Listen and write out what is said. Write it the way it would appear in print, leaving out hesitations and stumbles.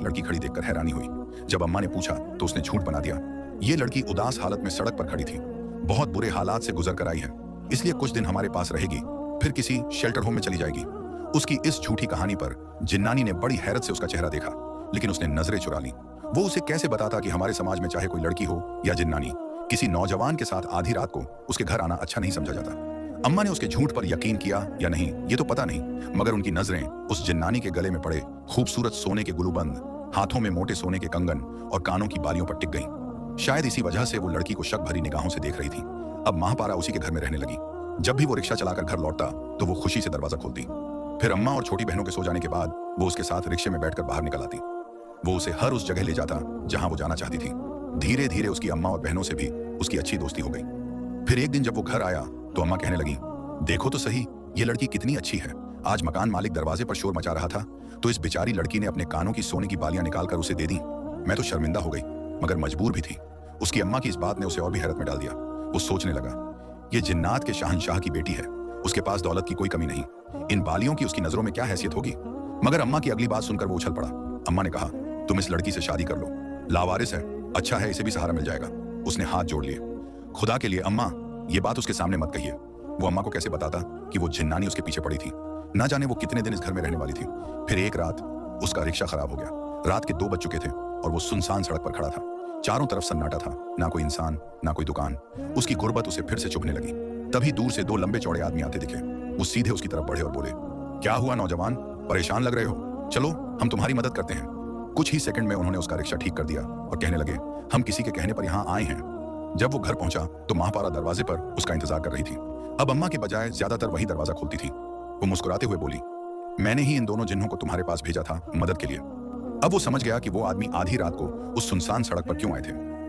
लड़की खड़ी देखकर हैरानी हुई। जब अम्मा ने पूछा तो उसने झूठ बना दिया। ये लड़की उदास हालत में सड़क पर खड़ी थी, बहुत बुरे हालात से गुजर कर आई है, इसलिए कुछ दिन हमारे पास रहेगी, फिर किसी शेल्टर होम में चली जाएगी। उसकी इस झूठी कहानी पर जिन्नानी ने बड़ी हैरत से उसका चेहरा देखा, लेकिन उसने नजरें चुरा ली। वो उसे कैसे बताता कि हमारे समाज में चाहे कोई लड़की हो या जिन्नानी, किसी नौजवान के साथ आधी रात को उसके घर आना अच्छा नहीं समझा जाता। अम्मा ने उसके झूठ पर यकीन किया या नहीं ये तो पता नहीं, मगर उनकी नजरें उस जिन्नानी के गले में पड़े खूबसूरत सोने के गुलूबंद, हाथों में मोटे सोने के कंगन और कानों की बालियों पर टिक गईं। शायद इसी वजह से वो लड़की को शक भरी निगाहों से देख रही थी। अब महापारा उसी के घर में रहने लगी। जब भी वो रिक्शा चलाकर घर लौटता तो वो खुशी से दरवाजा खोलती। फिर अम्मा और छोटी बहनों के सो जाने के बाद वो उसके साथ रिक्शे में बैठकर बाहर निकल आती। वो उसे हर उस जगह ले जाता जहां वो जाना चाहती थी। धीरे धीरे उसकी अम्मा और बहनों से भी उसकी अच्छी दोस्ती हो गई। फिर एक दिन जब वो घर आया तो अम्मा कहने लगी, देखो तो सही ये लड़की कितनी अच्छी है। आज मकान मालिक दरवाजे पर शोर मचा रहा था तो इस बेचारी लड़की ने अपने कानों की सोने की बालियां निकालकर उसे दे दी। मैं तो शर्मिंदा हो गई, मगर मजबूर भी थी। उसकी अम्मा की इस बात ने उसे और भी हैरत में डाल दिया। वो सोचने लगा, ये जिन्नात के शहंशाह की बेटी है, उसके पास दौलत की कोई कमी नहीं, इन बालियों की उसकी नजरों में क्या हैसियत होगी। मगर अम्मा की अगली बात सुनकर वो उछल पड़ा। अम्मा ने कहा, तुम इस लड़की से शादी कर लो, लावारिस है, अच्छा है, इसे भी सहारा मिल जाएगा। उसने हाथ जोड़ लिए। खुदा के लिए अम्मा, ये बात उसके सामने मत कहिए। वो अम्मा को कैसे बताता कि वो जिन्नानी उसके पीछे पड़ी थी। ना जाने वो कितने दिन इस घर में रहने वाली थी। फिर एक रात उसका रिक्शा खराब हो गया। रात के 2 बज चुके थे और वो सुनसान सड़क पर खड़ा था। चारों तरफ सन्नाटा था, ना कोई इंसान, ना कोई दुकान। उसकी गुर्बत उसे फिर से चुभने लगी। तभी दूर से 2 लंबे चौड़े आदमी आते दिखे। वो सीधे उसकी तरफ बढ़े और बोले, क्या हुआ नौजवान, परेशान लग रहे हो? चलो हम तुम्हारी मदद करते हैं। कुछ ही सेकंड में उन्होंने उसका रिक्शा ठीक कर दिया और कहने लगे, हम किसी के कहने पर यहाँ आए हैं। जब वो घर पहुंचा तो महापारा दरवाजे पर उसका इंतजार कर रही थी। अब अम्मा के बजाय ज्यादातर वही दरवाजा खोलती थी। वो मुस्कुराते हुए बोली, मैंने ही इन दोनों जिन्हों को तुम्हारे पास भेजा था मदद के लिए। अब वो समझ गया कि वो आदमी आधी रात को उस सुनसान सड़क पर क्यों आए थे।